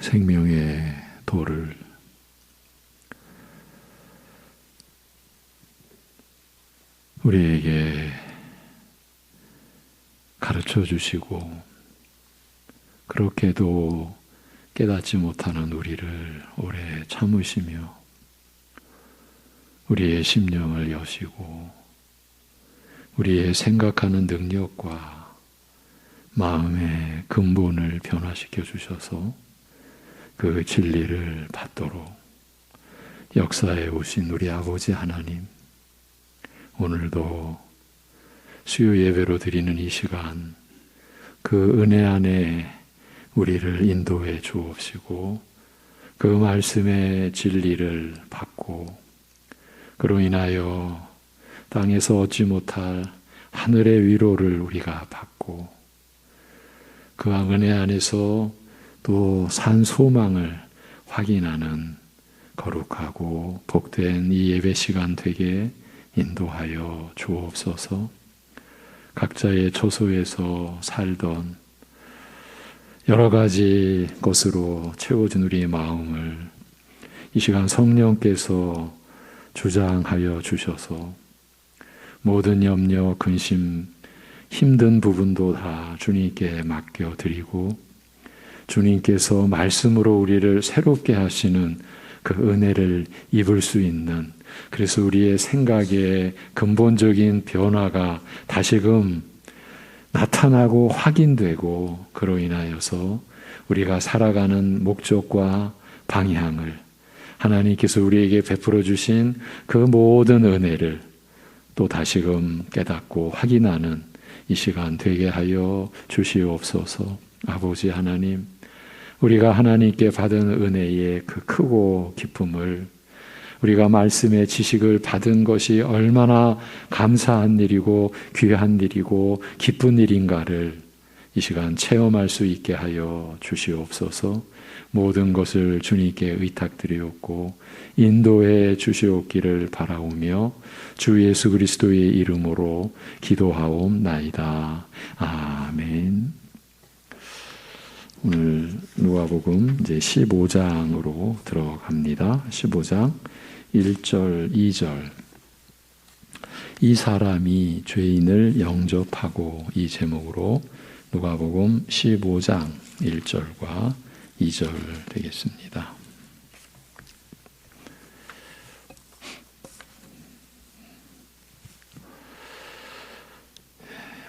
생명의 도를 우리에게 가르쳐 주시고, 그렇게도 깨닫지 못하는 우리를 오래 참으시며 우리의 심령을 여시고 우리의 생각하는 능력과 마음의 근본을 변화시켜 주셔서 그 진리를 받도록 역사에 오신 우리 아버지 하나님, 오늘도 수요 예배로 드리는 이 시간, 그 은혜 안에 우리를 인도해 주옵시고 그 말씀의 진리를 받고 그로 인하여 땅에서 얻지 못할 하늘의 위로를 우리가 받고 그 은혜 안에서 또 산 소망을 확인하는 거룩하고 복된 이 예배 시간 되게 인도하여 주옵소서. 각자의 처소에서 살던 여러 가지 것으로 채워진 우리의 마음을 이 시간 성령께서 주장하여 주셔서 모든 염려, 근심, 힘든 부분도 다 주님께 맡겨드리고 주님께서 말씀으로 우리를 새롭게 하시는 그 은혜를 입을 수 있는, 그래서 우리의 생각의 근본적인 변화가 다시금 나타나고 확인되고 그로 인하여서 우리가 살아가는 목적과 방향을 하나님께서 우리에게 베풀어 주신 그 모든 은혜를 또 다시금 깨닫고 확인하는 이 시간 되게 하여 주시옵소서. 아버지 하나님, 우리가 하나님께 받은 은혜의 그 크고 기쁨을, 우리가 말씀의 지식을 받은 것이 얼마나 감사한 일이고 귀한 일이고 기쁜 일인가를 이 시간 체험할 수 있게 하여 주시옵소서. 모든 것을 주님께 의탁드리옵고 인도해 주시옵기를 바라오며 주 예수 그리스도의 이름으로 기도하옵나이다. 아멘. 오늘 누가복음 이제 15장으로 들어갑니다. 15장 1절, 2절. 이 사람이 죄인을 영접하고, 이 제목으로 누가복음 15장 1절과 2절 되겠습니다.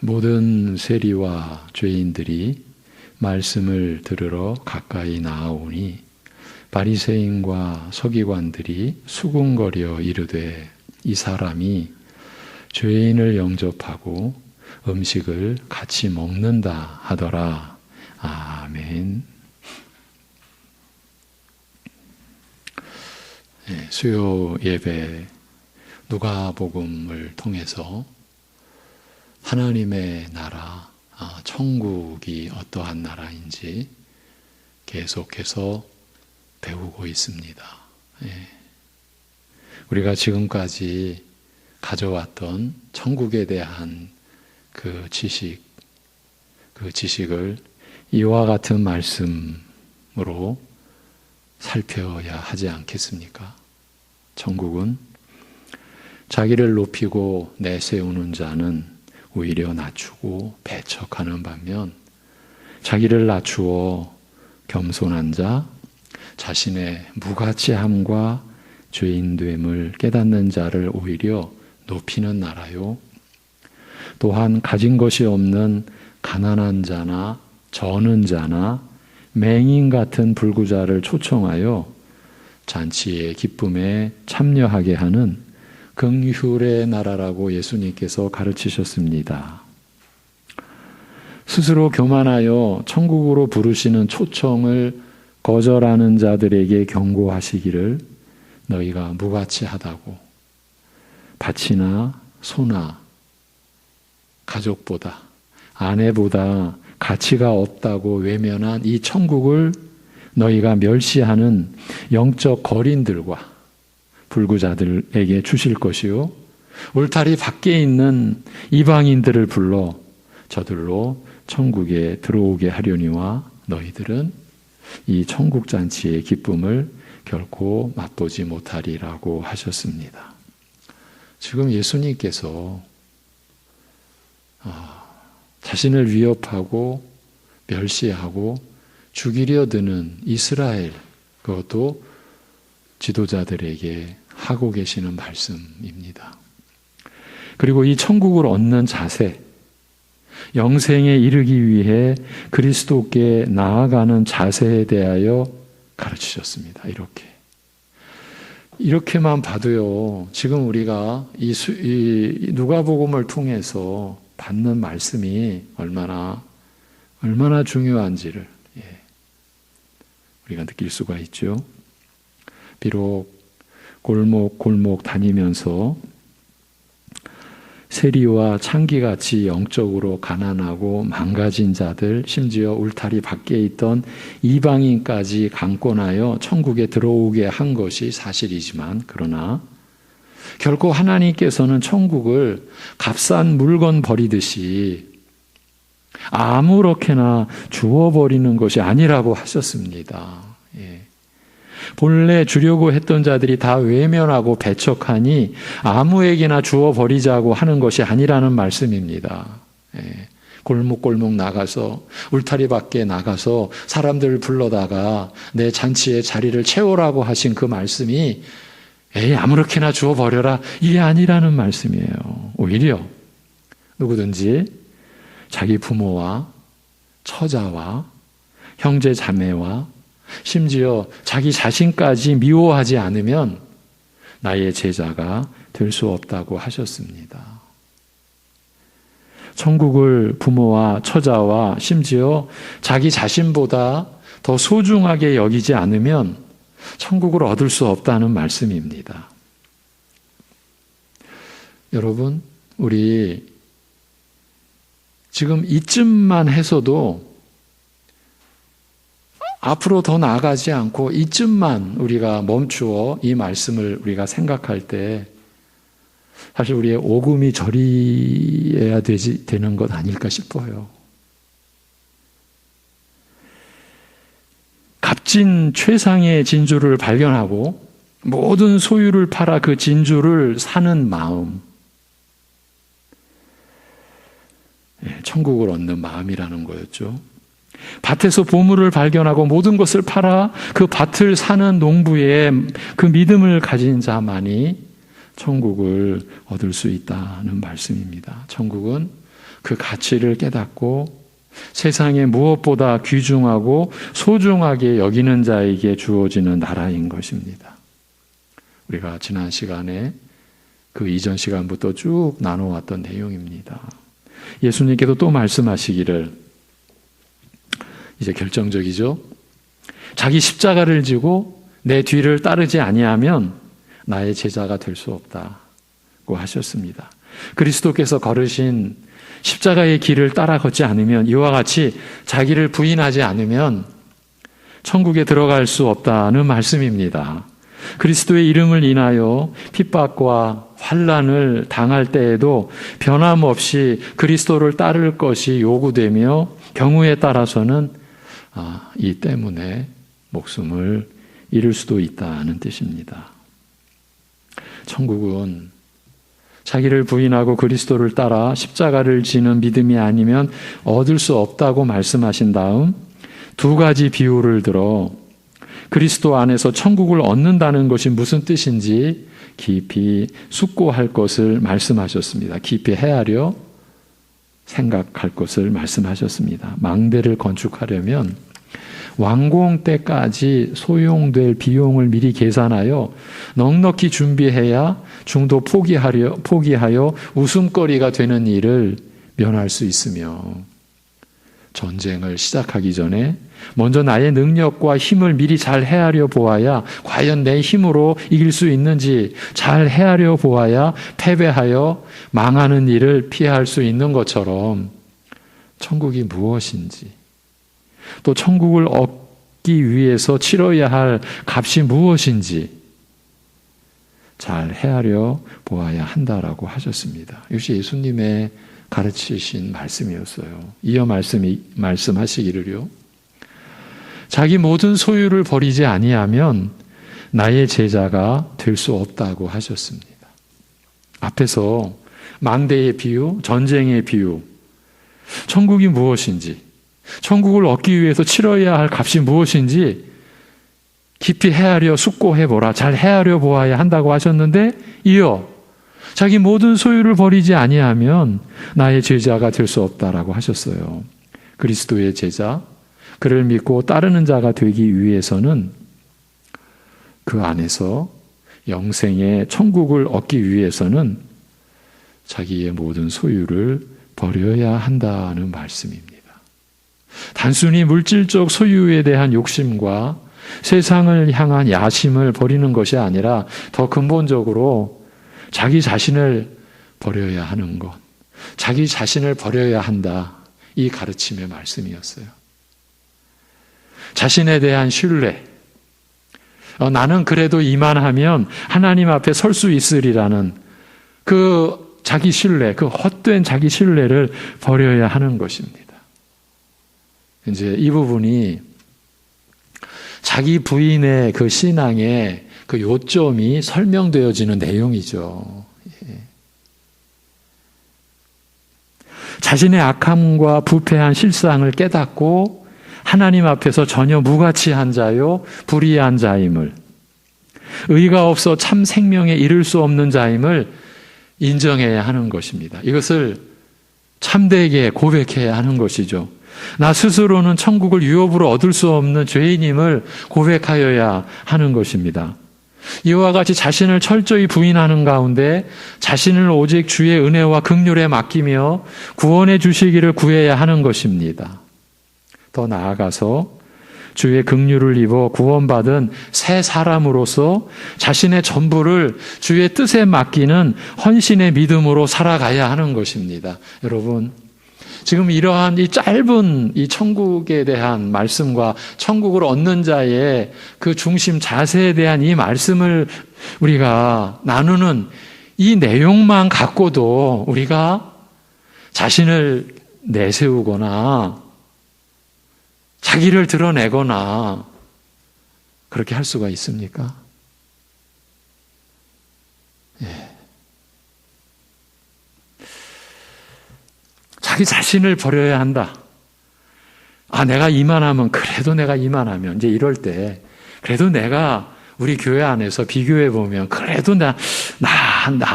모든 세리와 죄인들이 말씀을 들으러 가까이 나아오니 바리새인과 서기관들이 수군거려 이르되 이 사람이 죄인을 영접하고 음식을 같이 먹는다 하더라. 아멘. 수요 예배 누가복음을 통해서 하나님의 나라, 천국이 어떠한 나라인지 계속해서 배우고 있습니다. 우리가 지금까지 가져왔던 천국에 대한 그 지식을 이와 같은 말씀으로 살펴야 하지 않겠습니까? 천국은 자기를 높이고 내세우는 자는 오히려 낮추고 배척하는 반면 자기를 낮추어 겸손한 자, 자신의 무가치함과 죄인됨을 깨닫는 자를 오히려 높이는 나라요. 또한 가진 것이 없는 가난한 자나 저는 자나 맹인 같은 불구자를 초청하여 잔치의 기쁨에 참여하게 하는 긍휼의 나라라고 예수님께서 가르치셨습니다. 스스로 교만하여 천국으로 부르시는 초청을 거절하는 자들에게 경고하시기를 너희가 무가치하다고, 밭이나 소나 가족보다 아내보다 가치가 없다고 외면한 이 천국을 너희가 멸시하는 영적 거린들과 불구자들에게 주실 것이요, 울타리 밖에 있는 이방인들을 불러 저들로 천국에 들어오게 하려니와 너희들은 이 천국 잔치의 기쁨을 결코 맛보지 못하리라고 하셨습니다. 지금 예수님께서 자신을 위협하고 멸시하고 죽이려 드는 이스라엘, 그것도 지도자들에게 하고 계시는 말씀입니다. 그리고 이 천국을 얻는 자세, 영생에 이르기 위해 그리스도께 나아가는 자세에 대하여 가르치셨습니다. 이렇게만 봐도요, 지금 우리가 이 누가복음을 통해서 받는 말씀이 얼마나 중요한지를 우리가 느낄 수가 있죠. 비록 골목 다니면서 세리와 창기같이 영적으로 가난하고 망가진 자들, 심지어 울타리 밖에 있던 이방인까지 강권하여 천국에 들어오게 한 것이 사실이지만, 그러나 결코 하나님께서는 천국을 값싼 물건 버리듯이 아무렇게나 주워버리는 것이 아니라고 하셨습니다. 본래 주려고 했던 자들이 다 외면하고 배척하니 아무에게나 주워버리자고 하는 것이 아니라는 말씀입니다. 골목 나가서, 울타리 밖에 나가서 사람들을 불러다가 내 잔치에 자리를 채우라고 하신 그 말씀이 아무렇게나 주워버려라, 이게 아니라는 말씀이에요. 오히려 누구든지 자기 부모와 처자와 형제 자매와 심지어 자기 자신까지 미워하지 않으면 나의 제자가 될 수 없다고 하셨습니다. 천국을 부모와 처자와 심지어 자기 자신보다 더 소중하게 여기지 않으면 천국을 얻을 수 없다는 말씀입니다. 여러분, 우리 지금 이쯤만 해서도 앞으로 더 나아가지 않고 이쯤만 우리가 멈추어 이 말씀을 우리가 생각할 때 사실 우리의 오금이 저리해야 되는 것 아닐까 싶어요. 값진 최상의 진주를 발견하고 모든 소유를 팔아 그 진주를 사는 마음, 천국을 얻는 마음이라는 거였죠. 밭에서 보물을 발견하고 모든 것을 팔아 그 밭을 사는 농부의 그 믿음을 가진 자만이 천국을 얻을 수 있다는 말씀입니다. 천국은 그 가치를 깨닫고 세상에 무엇보다 귀중하고 소중하게 여기는 자에게 주어지는 나라인 것입니다. 우리가 지난 시간에 그 이전 시간부터 쭉 나눠왔던 내용입니다. 예수님께서 또 말씀하시기를, 이제 결정적이죠. 자기 십자가를 지고 내 뒤를 따르지 아니하면 나의 제자가 될 수 없다고 하셨습니다. 그리스도께서 걸으신 십자가의 길을 따라 걷지 않으면, 이와 같이 자기를 부인하지 않으면 천국에 들어갈 수 없다는 말씀입니다. 그리스도의 이름을 인하여 핍박과 환난을 당할 때에도 변함없이 그리스도를 따를 것이 요구되며 경우에 따라서는 이 때문에 목숨을 잃을 수도 있다는 뜻입니다. 천국은 자기를 부인하고 그리스도를 따라 십자가를 지는 믿음이 아니면 얻을 수 없다고 말씀하신 다음 두 가지 비유를 들어 그리스도 안에서 천국을 얻는다는 것이 무슨 뜻인지 깊이 숙고할 것을 말씀하셨습니다. 깊이 헤아려 생각할 것을 말씀하셨습니다. 망대를 건축하려면 완공 때까지 소용될 비용을 미리 계산하여 넉넉히 준비해야 중도 포기하여 웃음거리가 되는 일을 면할 수 있으며, 전쟁을 시작하기 전에 먼저 나의 능력과 힘을 미리 잘 헤아려 보아야 과연 내 힘으로 이길 수 있는지 잘 헤아려 보아야 패배하여 망하는 일을 피할 수 있는 것처럼 천국이 무엇인지, 또 천국을 얻기 위해서 치러야 할 값이 무엇인지 잘 헤아려 보아야 한다라고 하셨습니다. 이것이 예수님의 가르치신 말씀이었어요. 이어 말씀하시기를요, 자기 모든 소유를 버리지 아니하면 나의 제자가 될 수 없다고 하셨습니다. 앞에서 망대의 비유, 전쟁의 비유, 천국이 무엇인지, 천국을 얻기 위해서 치러야 할 값이 무엇인지 깊이 헤아려 숙고해보라, 잘 헤아려 보아야 한다고 하셨는데, 이어 자기 모든 소유를 버리지 아니하면 나의 제자가 될 수 없다라고 하셨어요. 그리스도의 제자, 그를 믿고 따르는 자가 되기 위해서는 그 안에서 영생의 천국을 얻기 위해서는 자기의 모든 소유를 버려야 한다는 말씀입니다. 단순히 물질적 소유에 대한 욕심과 세상을 향한 야심을 버리는 것이 아니라 더 근본적으로 자기 자신을 버려야 하는 것, 자기 자신을 버려야 한다. 이 가르침의 말씀이었어요. 자신에 대한 신뢰, 나는 그래도 이만하면 하나님 앞에 설 수 있으리라는 그 자기 신뢰, 그 헛된 자기 신뢰를 버려야 하는 것입니다. 이제 이 부분이 자기 부인의 그 신앙의 그 요점이 설명되어지는 내용이죠. 자신의 악함과 부패한 실상을 깨닫고 하나님 앞에서 전혀 무가치한 자요 불의한 자임을, 의가 없어 참 생명에 이를 수 없는 자임을 인정해야 하는 것입니다. 이것을 참되게 고백해야 하는 것이죠. 나 스스로는 천국을 유업으로 얻을 수 없는 죄인임을 고백하여야 하는 것입니다. 이와 같이 자신을 철저히 부인하는 가운데 자신을 오직 주의 은혜와 긍휼에 맡기며 구원해 주시기를 구해야 하는 것입니다. 더 나아가서 주의 긍휼을 입어 구원받은 새 사람으로서 자신의 전부를 주의 뜻에 맡기는 헌신의 믿음으로 살아가야 하는 것입니다. 여러분, 지금 이러한 이 짧은 이 천국에 대한 말씀과 천국을 얻는 자의 그 중심 자세에 대한 이 말씀을 우리가 나누는 이 내용만 갖고도 우리가 자신을 내세우거나 자기를 드러내거나 그렇게 할 수가 있습니까? 예. 자기 자신을 버려야 한다. 내가 이만하면, 그래도 내가 이만하면, 이제 이럴 때, 그래도 내가 우리 교회 안에서 비교해 보면, 그래도 나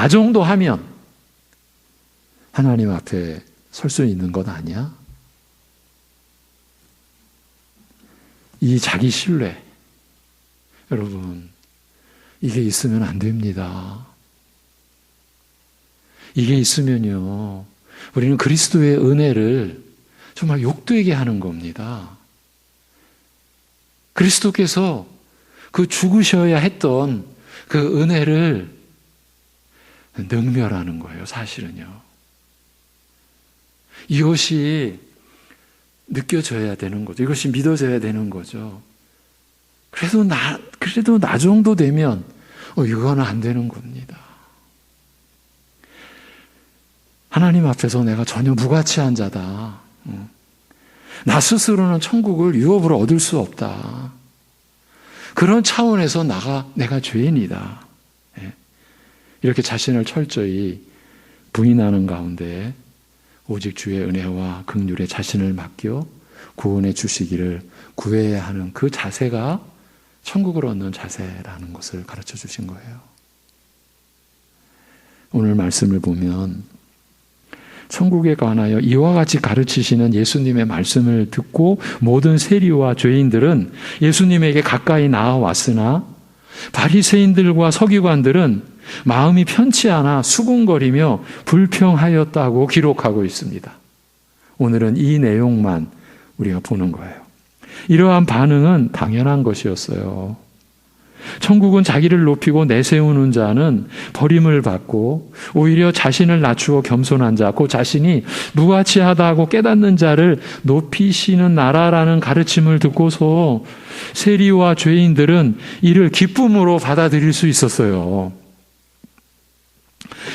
정도 하면, 하나님 앞에 설 수 있는 것 아니야? 이 자기 신뢰, 여러분, 이게 있으면 안 됩니다. 이게 있으면요, 우리는 그리스도의 은혜를 정말 욕되게 하는 겁니다. 그리스도께서 그 죽으셔야 했던 그 은혜를 능멸하는 거예요, 사실은요. 이것이 느껴져야 되는 거죠. 이것이 믿어져야 되는 거죠. 그래도 나 정도 되면, 이거는 안 되는 겁니다. 하나님 앞에서 내가 전혀 무가치한 자다. 나 스스로는 천국을 유업으로 얻을 수 없다. 그런 차원에서 내가 죄인이다. 이렇게 자신을 철저히 부인하는 가운데 오직 주의 은혜와 긍휼에 자신을 맡겨 구원해 주시기를 구해야 하는 그 자세가 천국을 얻는 자세라는 것을 가르쳐 주신 거예요. 오늘 말씀을 보면 천국에 관하여 이와 같이 가르치시는 예수님의 말씀을 듣고 모든 세리와 죄인들은 예수님에게 가까이 나아왔으나 바리새인들과 서기관들은 마음이 편치 않아 수군거리며 불평하였다고 기록하고 있습니다. 오늘은 이 내용만 우리가 보는 거예요. 이러한 반응은 당연한 것이었어요. 천국은 자기를 높이고 내세우는 자는 버림을 받고 오히려 자신을 낮추어 겸손한 자, 그 자신이 무가치하다고 깨닫는 자를 높이시는 나라라는 가르침을 듣고서 세리와 죄인들은 이를 기쁨으로 받아들일 수 있었어요.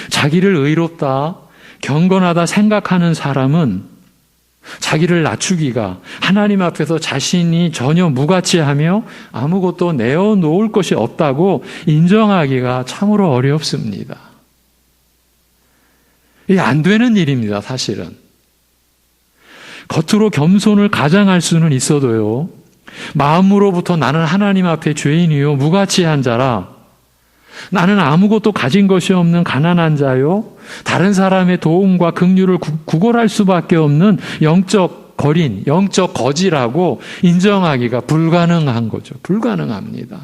자기를 의롭다, 경건하다 생각하는 사람은 자기를 낮추기가, 하나님 앞에서 자신이 전혀 무가치하며 아무것도 내어놓을 것이 없다고 인정하기가 참으로 어렵습니다. 이게 안 되는 일입니다, 사실은. 겉으로 겸손을 가장할 수는 있어도요, 마음으로부터 나는 하나님 앞에 죄인이요 무가치한 자라, 나는 아무것도 가진 것이 없는 가난한 자요, 다른 사람의 도움과 긍휼을 구걸할 수밖에 없는 영적 거린, 영적 거지라고 인정하기가 불가능한 거죠. 불가능합니다.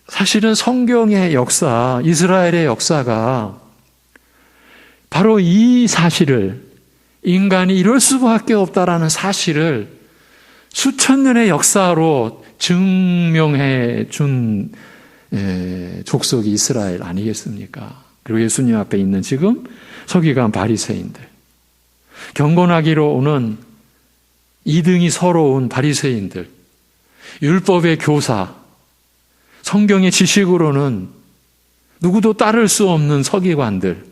사실은 성경의 역사, 이스라엘의 역사가 바로 이 사실을, 인간이 이럴 수밖에 없다라는 사실을 수천 년의 역사로 증명해 준 족속이 이스라엘 아니겠습니까? 그리고 예수님 앞에 있는 지금 서기관 바리새인들, 경건하기로 오는 2등이 서러운 바리새인들, 율법의 교사, 성경의 지식으로는 누구도 따를 수 없는 서기관들,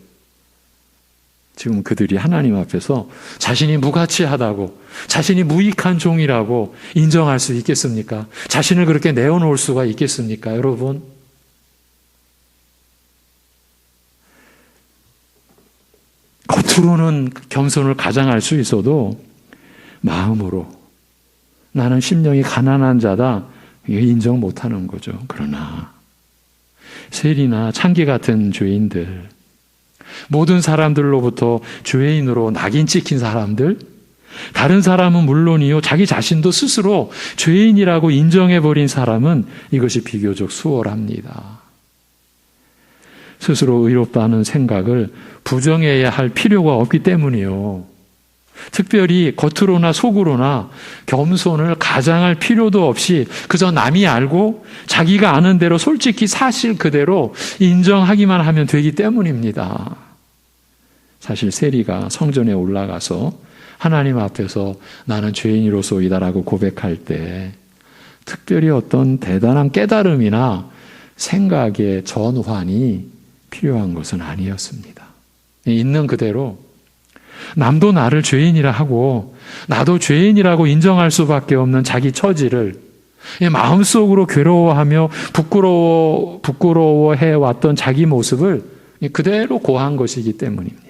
지금 그들이 하나님 앞에서 자신이 무가치하다고, 자신이 무익한 종이라고 인정할 수 있겠습니까? 자신을 그렇게 내어놓을 수가 있겠습니까, 여러분? 겉으로는 겸손을 가장할 수 있어도 마음으로 나는 심령이 가난한 자다, 이거 인정 못하는 거죠. 그러나 세리나 창기 같은 죄인들, 모든 사람들로부터 죄인으로 낙인 찍힌 사람들, 다른 사람은 물론이요, 자기 자신도 스스로 죄인이라고 인정해버린 사람은 이것이 비교적 수월합니다. 스스로 의롭다는 생각을 부정해야 할 필요가 없기 때문이요, 특별히 겉으로나 속으로나 겸손을 가장할 필요도 없이 그저 남이 알고 자기가 아는 대로 솔직히 사실 그대로 인정하기만 하면 되기 때문입니다. 사실 세리가 성전에 올라가서 하나님 앞에서 나는 죄인으로소이다라고 고백할 때 특별히 어떤 대단한 깨달음이나 생각의 전환이 필요한 것은 아니었습니다. 있는 그대로 남도 나를 죄인이라 하고 나도 죄인이라고 인정할 수밖에 없는 자기 처지를 마음속으로 괴로워하며 부끄러워해 왔던 자기 모습을 그대로 고한 것이기 때문입니다.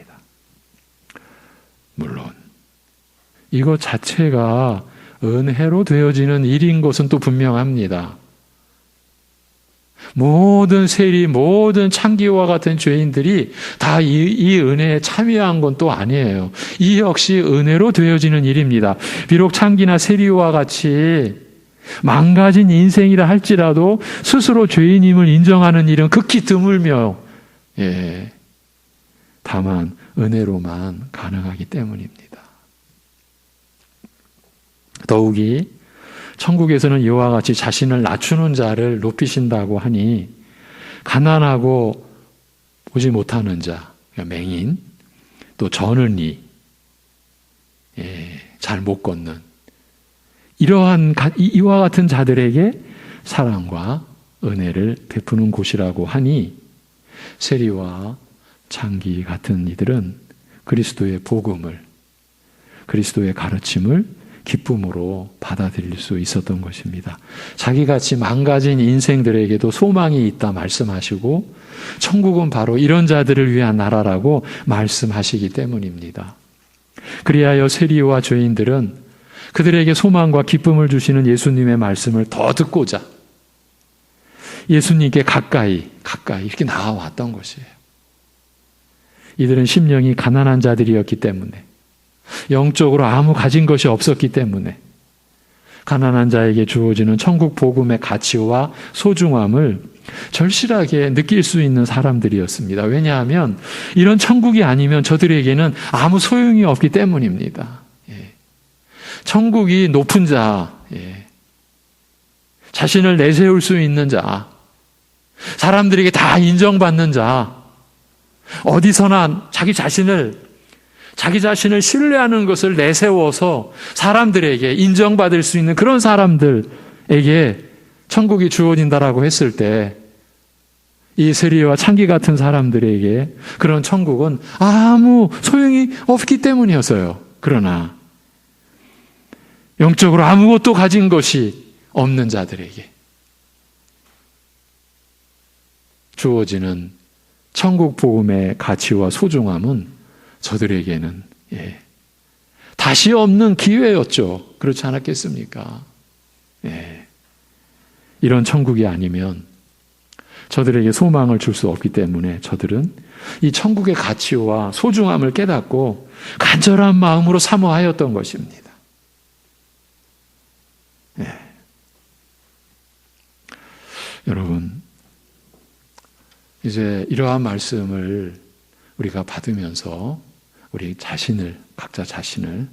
물론 이것 자체가 은혜로 되어지는 일인 것은 또 분명합니다. 모든 세리, 모든 창기와 같은 죄인들이 다 이 은혜에 참여한 건 또 아니에요. 이 역시 은혜로 되어지는 일입니다. 비록 창기나 세리와 같이 망가진 인생이라 할지라도 스스로 죄인임을 인정하는 일은 극히 드물며, 다만 은혜로만 가능하기 때문입니다. 더욱이 천국에서는 이와 같이 자신을 낮추는 자를 높이신다고 하니 가난하고 보지 못하는 자, 맹인, 또 저는이, 잘 못 걷는 이러한 이와 같은 자들에게 사랑과 은혜를 베푸는 곳이라고 하니 세리와 창기 같은 이들은 그리스도의 복음을, 그리스도의 가르침을 기쁨으로 받아들일 수 있었던 것입니다. 자기같이 망가진 인생들에게도 소망이 있다 말씀하시고 천국은 바로 이런 자들을 위한 나라라고 말씀하시기 때문입니다. 그리하여 세리와 죄인들은 그들에게 소망과 기쁨을 주시는 예수님의 말씀을 더 듣고자 예수님께 가까이 이렇게 나아왔던 것이에요. 이들은 심령이 가난한 자들이었기 때문에, 영적으로 아무 가진 것이 없었기 때문에 가난한 자에게 주어지는 천국 복음의 가치와 소중함을 절실하게 느낄 수 있는 사람들이었습니다. 왜냐하면 이런 천국이 아니면 저들에게는 아무 소용이 없기 때문입니다. 천국이 높은 자, 자신을 내세울 수 있는 자, 사람들에게 다 인정받는 자, 어디서나 자기 자신을 신뢰하는 것을 내세워서 사람들에게 인정받을 수 있는 그런 사람들에게 천국이 주어진다라고 했을 때 이 세리와 창기 같은 사람들에게 그런 천국은 아무 소용이 없기 때문이었어요. 그러나 영적으로 아무것도 가진 것이 없는 자들에게 주어지는 천국 복음의 가치와 소중함은 저들에게는 다시 없는 기회였죠. 그렇지 않았겠습니까? 이런 천국이 아니면 저들에게 소망을 줄 수 없기 때문에 저들은 이 천국의 가치와 소중함을 깨닫고 간절한 마음으로 사모하였던 것입니다. 여러분, 이제 이러한 말씀을 우리가 받으면서 우리 자신을, 각자 자신을,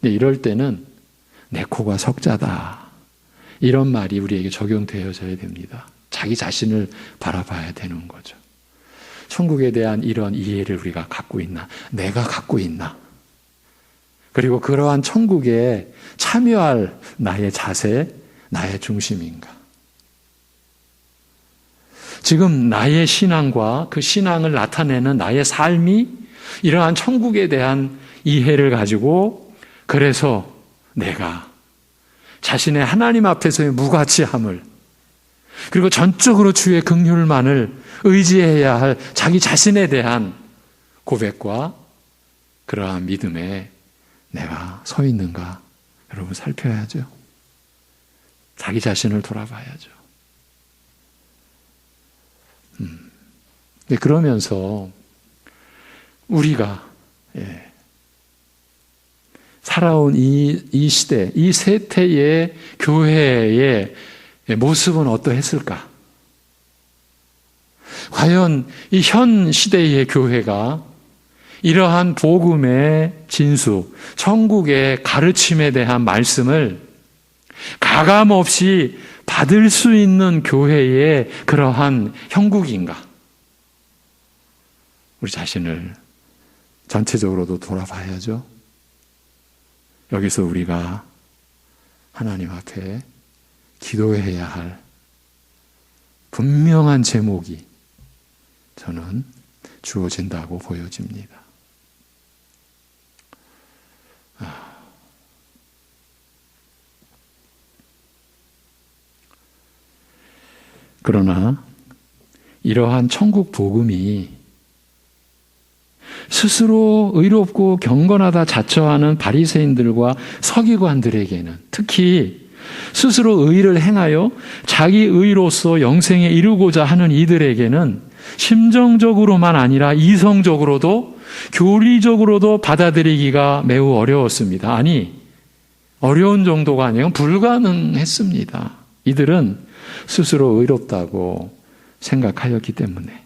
이럴 때는 내 코가 석자다, 이런 말이 우리에게 적용되어져야 됩니다. 자기 자신을 바라봐야 되는 거죠. 천국에 대한 이런 이해를 우리가 갖고 있나? 내가 갖고 있나? 그리고 그러한 천국에 참여할 나의 자세, 나의 중심인가? 지금 나의 신앙과 그 신앙을 나타내는 나의 삶이 이러한 천국에 대한 이해를 가지고, 그래서 내가 자신의 하나님 앞에서의 무가치함을, 그리고 전적으로 주의 긍휼만을 의지해야 할 자기 자신에 대한 고백과 그러한 믿음에 내가 서 있는가, 여러분 살펴야죠. 자기 자신을 돌아봐야죠. 그러면서 우리가 살아온 이 시대, 이 세태의 교회의 모습은 어떠했을까? 과연 이 현 시대의 교회가 이러한 복음의 진수, 천국의 가르침에 대한 말씀을 가감없이 받을 수 있는 교회의 그러한 형국인가? 우리 자신을 전체적으로도 돌아봐야죠. 여기서 우리가 하나님 앞에 기도해야 할 분명한 제목이 저는 주어진다고 보여집니다. 그러나 이러한 천국 복음이 스스로 의롭고 경건하다 자처하는 바리새인들과 서기관들에게는, 특히 스스로 의를 행하여 자기 의로서 영생에 이르고자 하는 이들에게는 심정적으로만 아니라 이성적으로도 교리적으로도 받아들이기가 매우 어려웠습니다. 아니, 어려운 정도가 아니라 불가능했습니다. 이들은 스스로 의롭다고 생각하였기 때문에,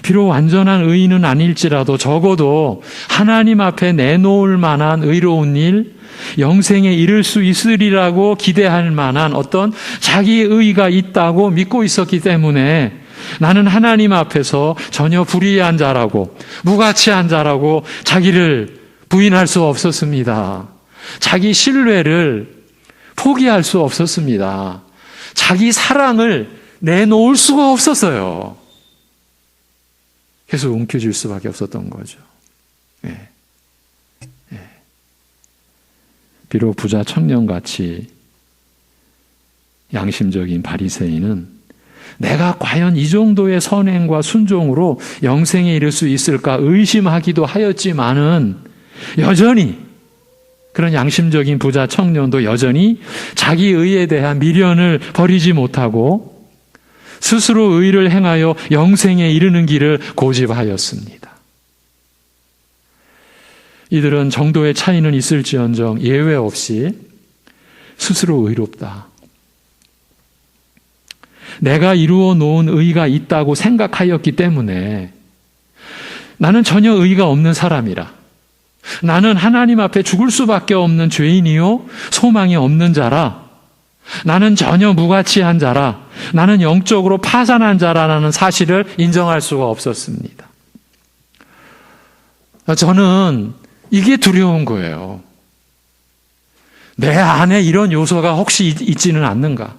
비록 완전한 의인은 아닐지라도 적어도 하나님 앞에 내놓을 만한 의로운 일, 영생에 이를 수 있으리라고 기대할 만한 어떤 자기 의의가 있다고 믿고 있었기 때문에 나는 하나님 앞에서 전혀 불의한 자라고, 무가치한 자라고 자기를 부인할 수 없었습니다. 자기 신뢰를 포기할 수 없었습니다. 자기 사랑을 내놓을 수가 없었어요. 계속 움켜쥘 수밖에 없었던 거죠. 비록 부자 청년같이 양심적인 바리새인은 내가 과연 이 정도의 선행과 순종으로 영생에 이를 수 있을까 의심하기도 하였지만은, 여전히 그런 양심적인 부자 청년도 여전히 자기 의에 대한 미련을 버리지 못하고 스스로 의를 행하여 영생에 이르는 길을 고집하였습니다. 이들은 정도의 차이는 있을지언정 예외 없이 스스로 의롭다, 내가 이루어 놓은 의가 있다고 생각하였기 때문에 나는 전혀 의가 없는 사람이라, 나는 하나님 앞에 죽을 수밖에 없는 죄인이요 소망이 없는 자라, 나는 전혀 무가치한 자라, 나는 영적으로 파산한 자라는 사실을 인정할 수가 없었습니다. 저는 이게 두려운 거예요. 내 안에 이런 요소가 혹시 있지는 않는가?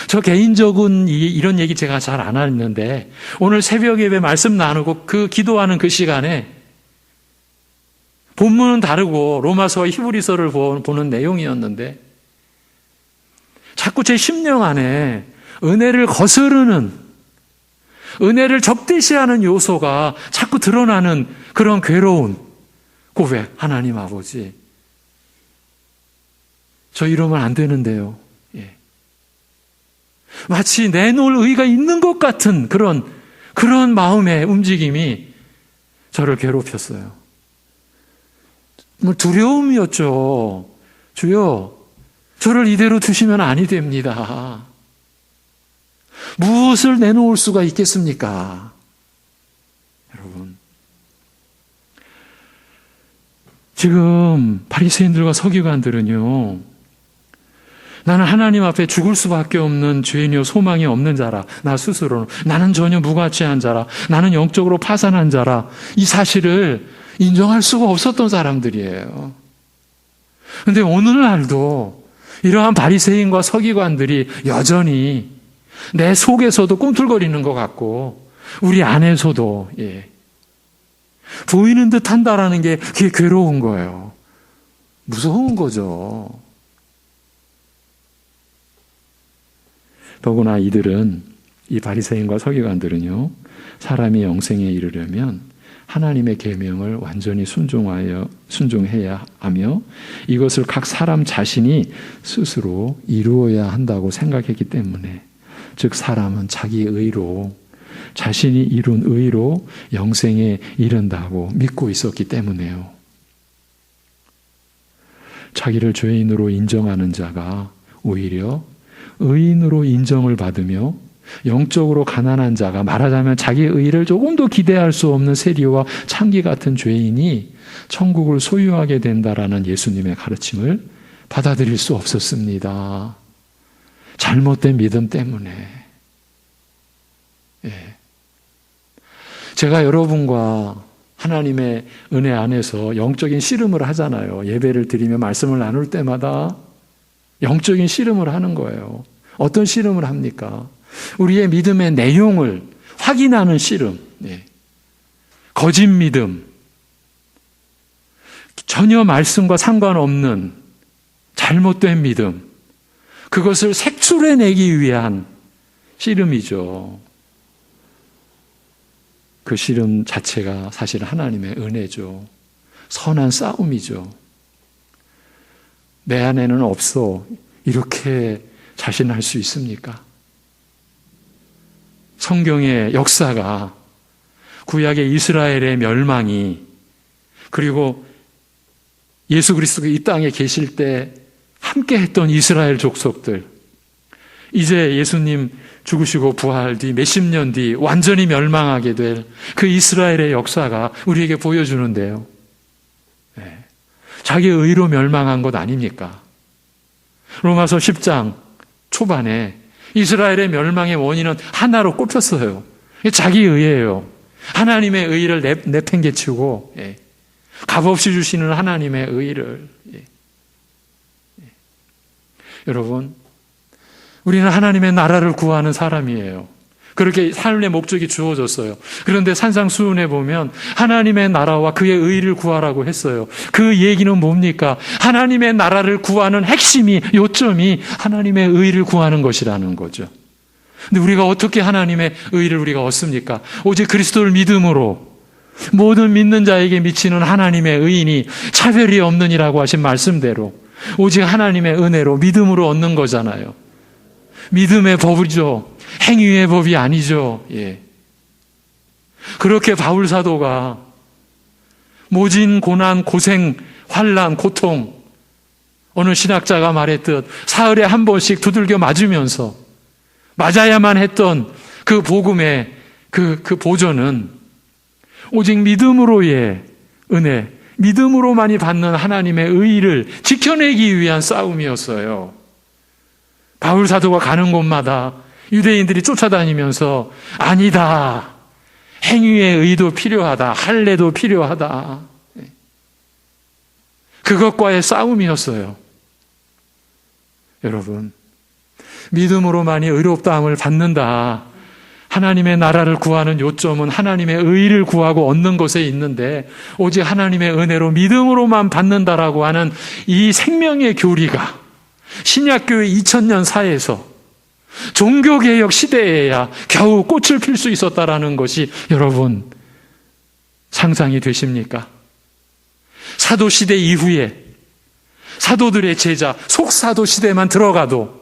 저 개인적인 이런 얘기 제가 잘 안 하는데 오늘 새벽 예배 말씀 나누고 그 기도하는 그 시간에 본문은 다르고 로마서와 히브리서를 보는 내용이었는데 자꾸 제 심령 안에 은혜를 거스르는, 은혜를 적대시하는 요소가 자꾸 드러나는 그런 괴로운 고백. 하나님 아버지, 저 이러면 안 되는데요. 예. 마치 내놓을 의의가 있는 것 같은 그런 마음의 움직임이 저를 괴롭혔어요. 두려움이었죠. 주여, 저를 이대로 두시면 아니 됩니다. 무엇을 내놓을 수가 있겠습니까? 여러분, 지금 바리새인들과 서기관들은요, 나는 하나님 앞에 죽을 수밖에 없는 죄인이요 소망이 없는 자라. 나 스스로는 나는 전혀 무가치한 자라. 나는 영적으로 파산한 자라. 이 사실을 인정할 수가 없었던 사람들이에요. 그런데 오늘날도 이러한 바리새인과 서기관들이 여전히 내 속에서도 꿈틀거리는 것 같고 우리 안에서도 보이는 듯 한다라는 게 그게 괴로운 거예요. 무서운 거죠. 더구나 이들은, 이 바리새인과 서기관들은요, 사람이 영생에 이르려면 하나님의 계명을 완전히 순종해야 하며 이것을 각 사람 자신이 스스로 이루어야 한다고 생각했기 때문에, 즉 사람은 자기 의로, 자신이 이룬 의로 영생에 이른다고 믿고 있었기 때문에요. 자기를 죄인으로 인정하는 자가 오히려 의인으로 인정을 받으며 영적으로 가난한 자가, 말하자면 자기의 의를 조금도 기대할 수 없는 세리와 창기 같은 죄인이 천국을 소유하게 된다라는 예수님의 가르침을 받아들일 수 없었습니다. 잘못된 믿음 때문에. 제가 여러분과 하나님의 은혜 안에서 영적인 씨름을 하잖아요. 예배를 드리며 말씀을 나눌 때마다 영적인 씨름을 하는 거예요. 어떤 씨름을 합니까? 우리의 믿음의 내용을 확인하는 씨름. 거짓 믿음, 전혀 말씀과 상관없는 잘못된 믿음, 그것을 색출해내기 위한 씨름이죠. 그 씨름 자체가 사실 하나님의 은혜죠. 선한 싸움이죠. 내 안에는 없어, 이렇게 자신할 수 있습니까? 성경의 역사가, 구약의 이스라엘의 멸망이, 그리고 예수 그리스도가 이 땅에 계실 때 함께 했던 이스라엘 족속들, 이제 예수님 죽으시고 부활 뒤 몇십 년 뒤 완전히 멸망하게 될 그 이스라엘의 역사가 우리에게 보여주는데요. 자기의 의로 멸망한 것 아닙니까? 로마서 10장 초반에 이스라엘의 멸망의 원인은 하나로 꼽혔어요. 자기 의예요. 하나님의 의를 내팽개치고 값없이 주시는 하나님의 의를. 여러분, 우리는 하나님의 나라를 구하는 사람이에요. 그렇게 삶의 목적이 주어졌어요. 그런데 산상수훈에 보면 하나님의 나라와 그의 의를 구하라고 했어요. 그 얘기는 뭡니까? 하나님의 나라를 구하는 핵심이, 요점이 하나님의 의를 구하는 것이라는 거죠. 근데 우리가 어떻게 하나님의 의를 우리가 얻습니까? 오직 그리스도를 믿음으로 모든 믿는 자에게 미치는 하나님의 의인이 차별이 없느니라고 하신 말씀대로 오직 하나님의 은혜로 믿음으로 얻는 거잖아요. 믿음의 법이죠. 행위의 법이 아니죠. 그렇게 바울 사도가 모진 고난, 고생, 환난, 고통, 어느 신학자가 말했듯 사흘에 한 번씩 두들겨 맞으면서 맞아야만 했던 그 복음의 그 보전은 오직 믿음으로의 은혜, 믿음으로만이 받는 하나님의 의의를 지켜내기 위한 싸움이었어요. 바울 사도가 가는 곳마다 유대인들이 쫓아다니면서 아니다, 행위의 의도 필요하다, 할례도 필요하다, 그것과의 싸움이었어요. 여러분, 믿음으로만이 의롭다함을 받는다. 하나님의 나라를 구하는 요점은 하나님의 의를 구하고 얻는 것에 있는데 오직 하나님의 은혜로 믿음으로만 받는다라고 하는 이 생명의 교리가 신약교회 2000년 사이에서 종교개혁 시대에야 겨우 꽃을 필 수 있었다라는 것이 여러분 상상이 되십니까? 사도시대 이후에 사도들의 제자, 속사도 시대만 들어가도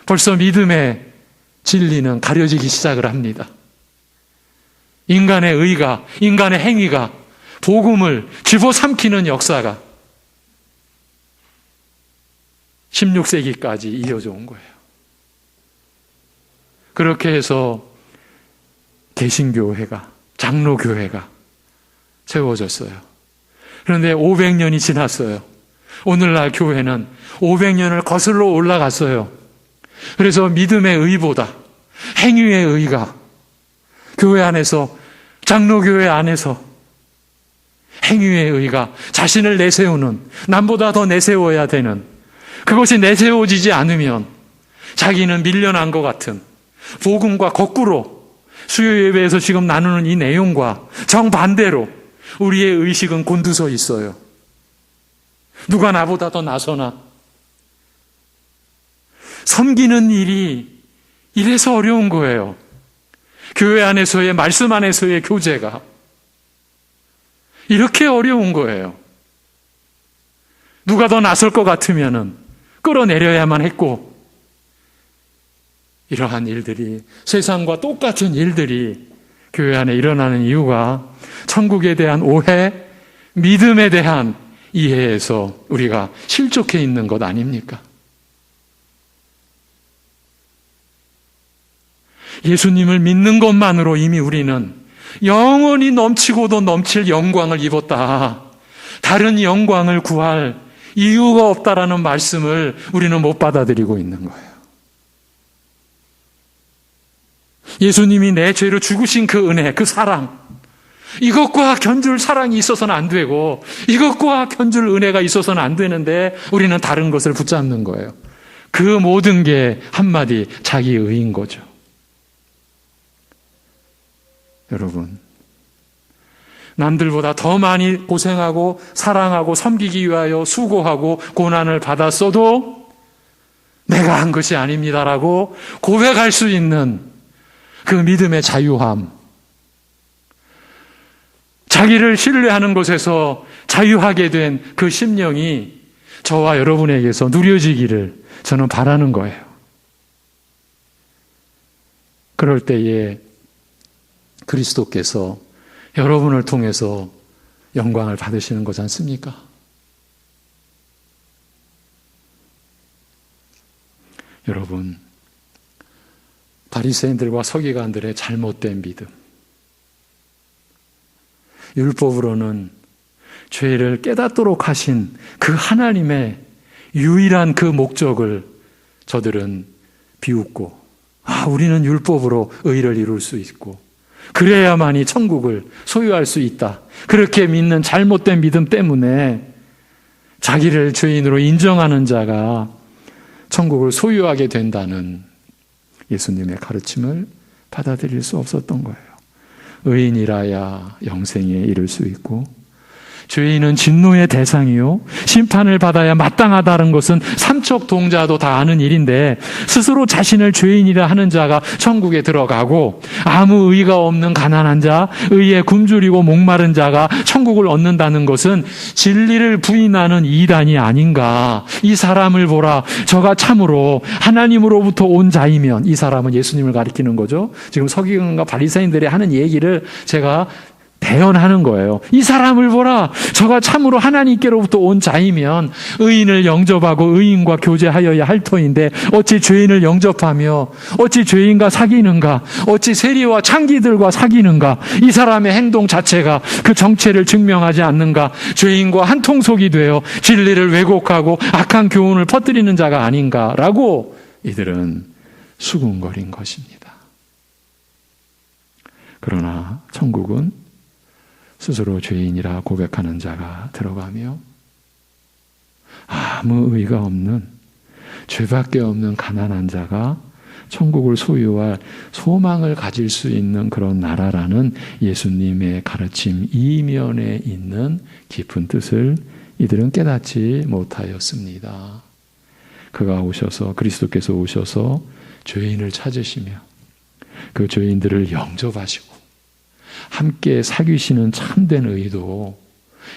벌써 믿음의 진리는 가려지기 시작을 합니다. 인간의 의가, 인간의 행위가 복음을 집어삼키는 역사가 16세기까지 이어져 온 거예요. 그렇게 해서 개신교회가, 장로교회가 세워졌어요. 그런데 500년이 지났어요. 오늘날 교회는 500년을 거슬러 올라갔어요. 그래서 믿음의 의보다 행위의 의가 교회 안에서, 장로교회 안에서 행위의 의가 자신을 내세우는, 남보다 더 내세워야 되는, 그것이 내세워지지 않으면 자기는 밀려난 것 같은 복음과 거꾸로 수요 예배에서 지금 나누는 이 내용과 정반대로 우리의 의식은 곤두서 있어요. 누가 나보다 더 나서나? 섬기는 일이 이래서 어려운 거예요. 교회 안에서의, 말씀 안에서의 교제가 이렇게 어려운 거예요. 누가 더 나설 것 같으면은 끌어내려야만 했고, 이러한 일들이, 세상과 똑같은 일들이 교회 안에 일어나는 이유가 천국에 대한 오해, 믿음에 대한 이해에서 우리가 실족해 있는 것 아닙니까? 예수님을 믿는 것만으로 이미 우리는 영원히 넘치고도 넘칠 영광을 입었다. 다른 영광을 구할 이유가 없다라는 말씀을 우리는 못 받아들이고 있는 거예요. 예수님이 내 죄로 죽으신 그 은혜, 그 사랑, 이것과 견줄 사랑이 있어서는 안 되고 이것과 견줄 은혜가 있어서는 안 되는데 우리는 다른 것을 붙잡는 거예요. 그 모든 게 한마디 자기 의인 거죠. 여러분, 남들보다 더 많이 고생하고 사랑하고 섬기기 위하여 수고하고 고난을 받았어도 내가 한 것이 아닙니다라고 고백할 수 있는 그 믿음의 자유함, 자기를 신뢰하는 것에서 자유하게 된 그 심령이 저와 여러분에게서 누려지기를 저는 바라는 거예요. 그럴 때에 그리스도께서 여러분을 통해서 영광을 받으시는 거지 않습니까? 여러분, 바리새인들과 서기관들의 잘못된 믿음, 율법으로는 죄를 깨닫도록 하신 그 하나님의 유일한 그 목적을 저들은 비웃고, 우리는 율법으로 의를 이룰 수 있고 그래야만이 천국을 소유할 수 있다, 그렇게 믿는 잘못된 믿음 때문에 자기를 죄인으로 인정하는 자가 천국을 소유하게 된다는 예수님의 가르침을 받아들일 수 없었던 거예요. 의인이라야 영생에 이를 수 있고, 죄인은 진노의 대상이요 심판을 받아야 마땅하다는 것은 삼척 동자도 다 아는 일인데, 스스로 자신을 죄인이라 하는 자가 천국에 들어가고 아무 의가 없는 가난한 자, 의에 굶주리고 목마른 자가 천국을 얻는다는 것은 진리를 부인하는 이단이 아닌가. 이 사람을 보라, 저가 참으로 하나님으로부터 온 자이면, 이 사람은 예수님을 가리키는 거죠. 지금 서기관과 바리새인들이 하는 얘기를 제가 대언하는 거예요. 이 사람을 보라, 저가 참으로 하나님께로부터 온 자이면 의인을 영접하고 의인과 교제하여야 할 터인데 어찌 죄인을 영접하며 어찌 죄인과 사귀는가, 어찌 세리와 창기들과 사귀는가. 이 사람의 행동 자체가 그 정체를 증명하지 않는가. 죄인과 한통속이 되어 진리를 왜곡하고 악한 교훈을 퍼뜨리는 자가 아닌가라고 이들은 수군거린 것입니다. 그러나 천국은 스스로 죄인이라 고백하는 자가 들어가며 아무 의가 없는 죄밖에 없는 가난한 자가 천국을 소유할 소망을 가질 수 있는 그런 나라라는 예수님의 가르침 이면에 있는 깊은 뜻을 이들은 깨닫지 못하였습니다. 그가 오셔서, 그리스도께서 오셔서 죄인을 찾으시며 그 죄인들을 영접하시고 함께 사귀시는 참된 의도,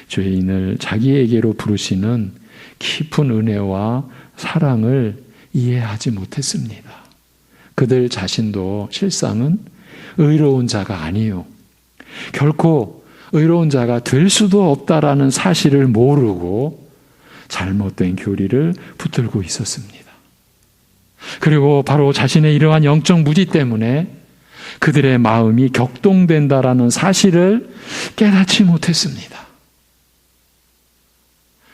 죄인을 자기에게로 부르시는 깊은 은혜와 사랑을 이해하지 못했습니다. 그들 자신도 실상은 의로운 자가 아니요, 결코 의로운 자가 될 수도 없다라는 사실을 모르고 잘못된 교리를 붙들고 있었습니다. 그리고 바로 자신의 이러한 영적 무지 때문에 그들의 마음이 격동된다라는 사실을 깨닫지 못했습니다.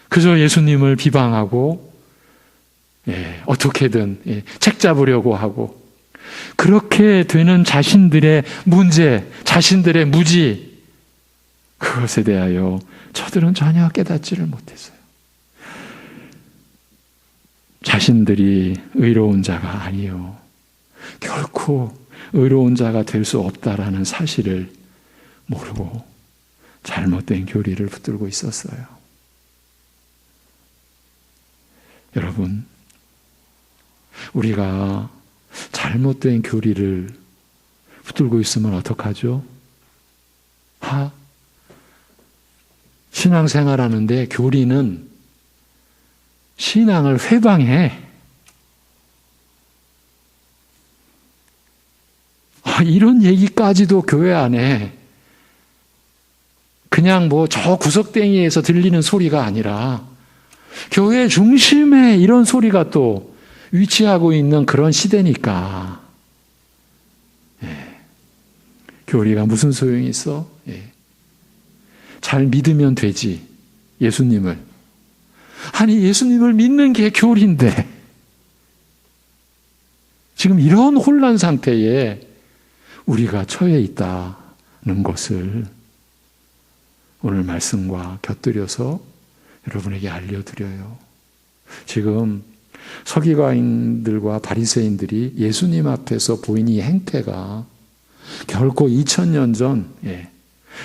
그저 예수님을 비방하고 어떻게든 책 잡으려고 하고, 그렇게 되는 자신들의 문제, 자신들의 무지, 그것에 대하여 저들은 전혀 깨닫지를 못했어요. 자신들이 의로운 자가 아니요, 결코 의로운 자가 될 수 없다라는 사실을 모르고 잘못된 교리를 붙들고 있었어요. 여러분, 우리가 잘못된 교리를 붙들고 있으면 어떡하죠? 신앙생활하는데 교리는 신앙을 회방해. 이런 얘기까지도 교회 안에 그냥 저 구석탱이에서 들리는 소리가 아니라 교회 중심에 이런 소리가 또 위치하고 있는 그런 시대니까, 교리가 무슨 소용이 있어? 잘 믿으면 되지, 예수님을. 아니, 예수님을 믿는 게 교리인데 지금 이런 혼란 상태에 우리가 처해 있다는 것을 오늘 말씀과 곁들여서 여러분에게 알려드려요. 지금 서기관들과 바리새인들이 예수님 앞에서 보인 이 행태가 결코 2000년 전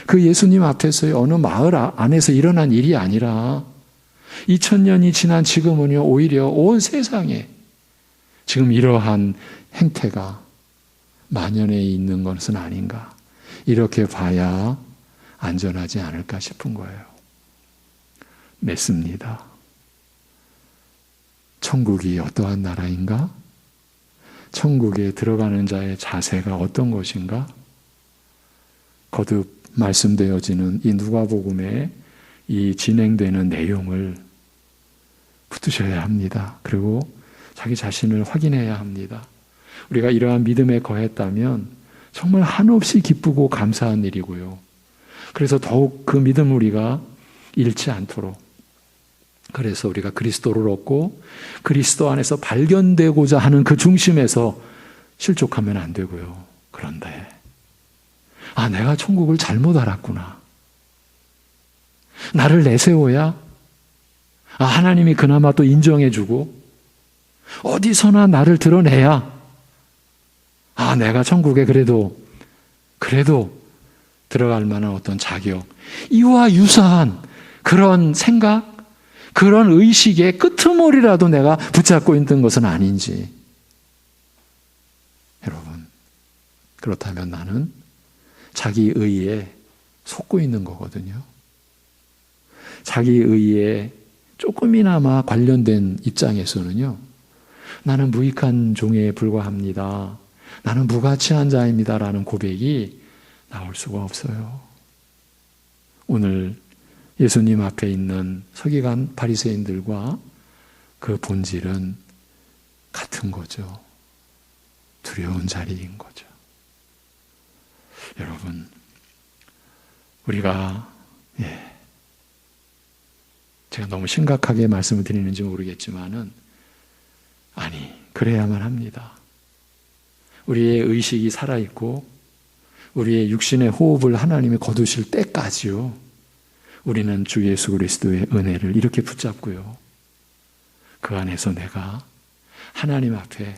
그 예수님 앞에서의 어느 마을 안에서 일어난 일이 아니라 2000년이 지난 지금은요, 오히려 온 세상에 지금 이러한 행태가 만연해 있는 것은 아닌가, 이렇게 봐야 안전하지 않을까 싶은 거예요. 맺습니다. 천국이 어떠한 나라인가? 천국에 들어가는 자의 자세가 어떤 것인가? 거듭 말씀되어지는 이 누가복음의 이 진행되는 내용을 붙드셔야 합니다. 그리고 자기 자신을 확인해야 합니다. 우리가 이러한 믿음에 거했다면 정말 한없이 기쁘고 감사한 일이고요. 그래서 더욱 그 믿음을 우리가 잃지 않도록, 그래서 우리가 그리스도를 얻고 그리스도 안에서 발견되고자 하는 그 중심에서 실족하면 안 되고요. 그런데 내가 천국을 잘못 알았구나, 나를 내세워야 하나님이 그나마 또 인정해주고 어디서나 나를 드러내야 내가 천국에 그래도 들어갈 만한 어떤 자격, 이와 유사한 그런 생각, 그런 의식의 끄트머리라도 내가 붙잡고 있는 것은 아닌지. 여러분, 그렇다면 나는 자기 의에 속고 있는 거거든요. 자기 의에 조금이나마 관련된 입장에서는요, 나는 무익한 종에 불과합니다, 나는 무가치한 자입니다라는 고백이 나올 수가 없어요. 오늘 예수님 앞에 있는 서기관 바리새인들과 그 본질은 같은 거죠. 두려운 자리인 거죠. 여러분, 우리가 제가 너무 심각하게 말씀을 드리는지 모르겠지만은 그래야만 합니다. 우리의 의식이 살아있고 우리의 육신의 호흡을 하나님이 거두실 때까지요, 우리는 주 예수 그리스도의 은혜를 이렇게 붙잡고요, 그 안에서 내가 하나님 앞에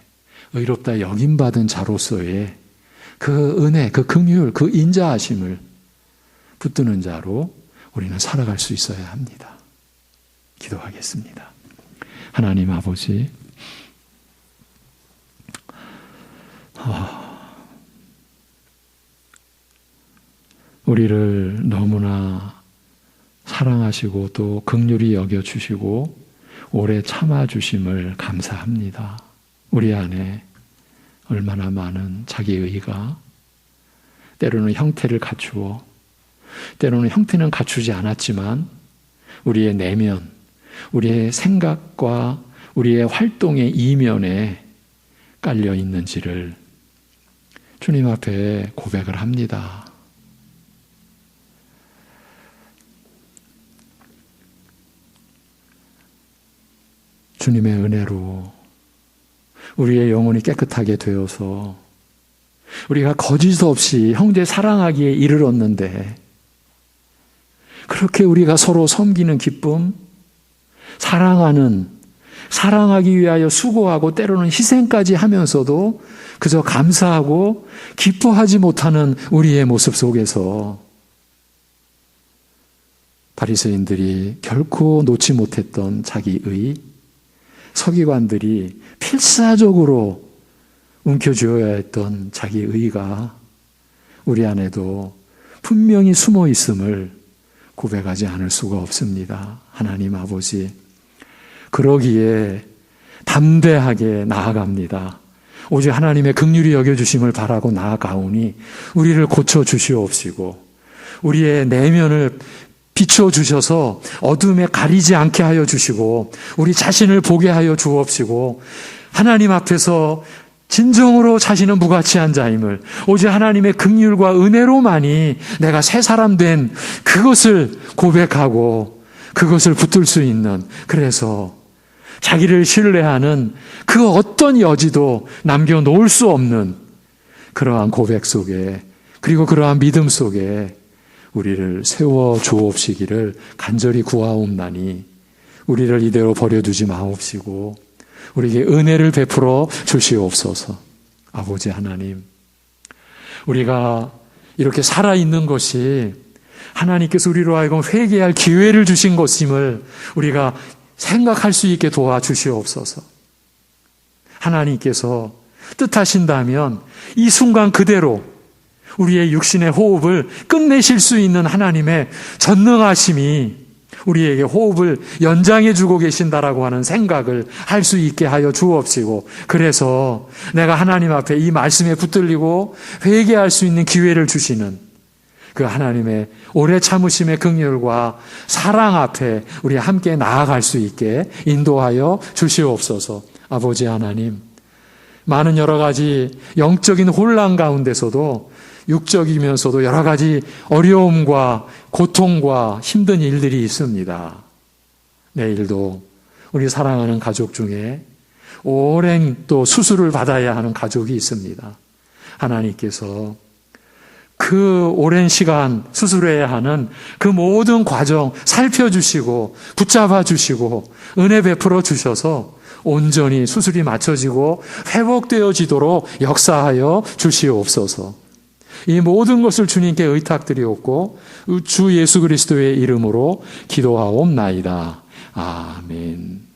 의롭다 여김받은 자로서의 그 은혜, 그 긍휼, 그 인자하심을 붙드는 자로 우리는 살아갈 수 있어야 합니다. 기도하겠습니다. 하나님 아버지, 우리를 너무나 사랑하시고 또 긍휼히 여겨주시고 오래 참아주심을 감사합니다. 우리 안에 얼마나 많은 자기의가 때로는 형태를 갖추어 때로는 형태는 갖추지 않았지만 우리의 내면, 우리의 생각과 우리의 활동의 이면에 깔려 있는지를 주님 앞에 고백을 합니다. 주님의 은혜로 우리의 영혼이 깨끗하게 되어서 우리가 거짓 없이 형제 사랑하기에 이르렀는데 그렇게 우리가 서로 섬기는 기쁨, 사랑하기 위하여 수고하고 때로는 희생까지 하면서도 그저 감사하고 기뻐하지 못하는 우리의 모습 속에서 바리새인들이 결코 놓지 못했던 자기의, 서기관들이 필사적으로 움켜쥐어야 했던 자기의가 우리 안에도 분명히 숨어 있음을 고백하지 않을 수가 없습니다. 하나님 아버지, 그러기에 담대하게 나아갑니다. 오직 하나님의 긍휼히 여겨주심을 바라고 나아가오니 우리를 고쳐주시옵시고 우리의 내면을 비춰주셔서 어둠에 가리지 않게 하여 주시고 우리 자신을 보게 하여 주옵시고 하나님 앞에서 진정으로 자신은 무가치한 자임을 오직 하나님의 긍휼과 은혜로만이 내가 새 사람 된 그것을 고백하고 그것을 붙들 수 있는, 그래서 자기를 신뢰하는 그 어떤 여지도 남겨놓을 수 없는 그러한 고백 속에, 그리고 그러한 믿음 속에 우리를 세워 주옵시기를 간절히 구하옵나니 우리를 이대로 버려두지 마옵시고 우리에게 은혜를 베풀어 주시옵소서. 아버지 하나님, 우리가 이렇게 살아있는 것이 하나님께서 우리로 하여금 회개할 기회를 주신 것임을 우리가 생각할 수 있게 도와주시옵소서. 하나님께서 뜻하신다면 이 순간 그대로 우리의 육신의 호흡을 끝내실 수 있는 하나님의 전능하심이 우리에게 호흡을 연장해 주고 계신다라고 하는 생각을 할 수 있게 하여 주옵시고, 그래서 내가 하나님 앞에 이 말씀에 붙들리고 회개할 수 있는 기회를 주시는 그 하나님의 오래 참으심의 긍휼과 사랑 앞에 우리 함께 나아갈 수 있게 인도하여 주시옵소서. 아버지 하나님, 많은 여러 가지 영적인 혼란 가운데서도 육적이면서도 여러 가지 어려움과 고통과 힘든 일들이 있습니다. 내일도 우리 사랑하는 가족 중에 오랜 또 수술을 받아야 하는 가족이 있습니다. 하나님께서 그 오랜 시간 수술해야 하는 그 모든 과정 살펴주시고 붙잡아 주시고 은혜 베풀어 주셔서 온전히 수술이 마쳐지고 회복되어지도록 역사하여 주시옵소서. 이 모든 것을 주님께 의탁드리옵고 주 예수 그리스도의 이름으로 기도하옵나이다. 아멘.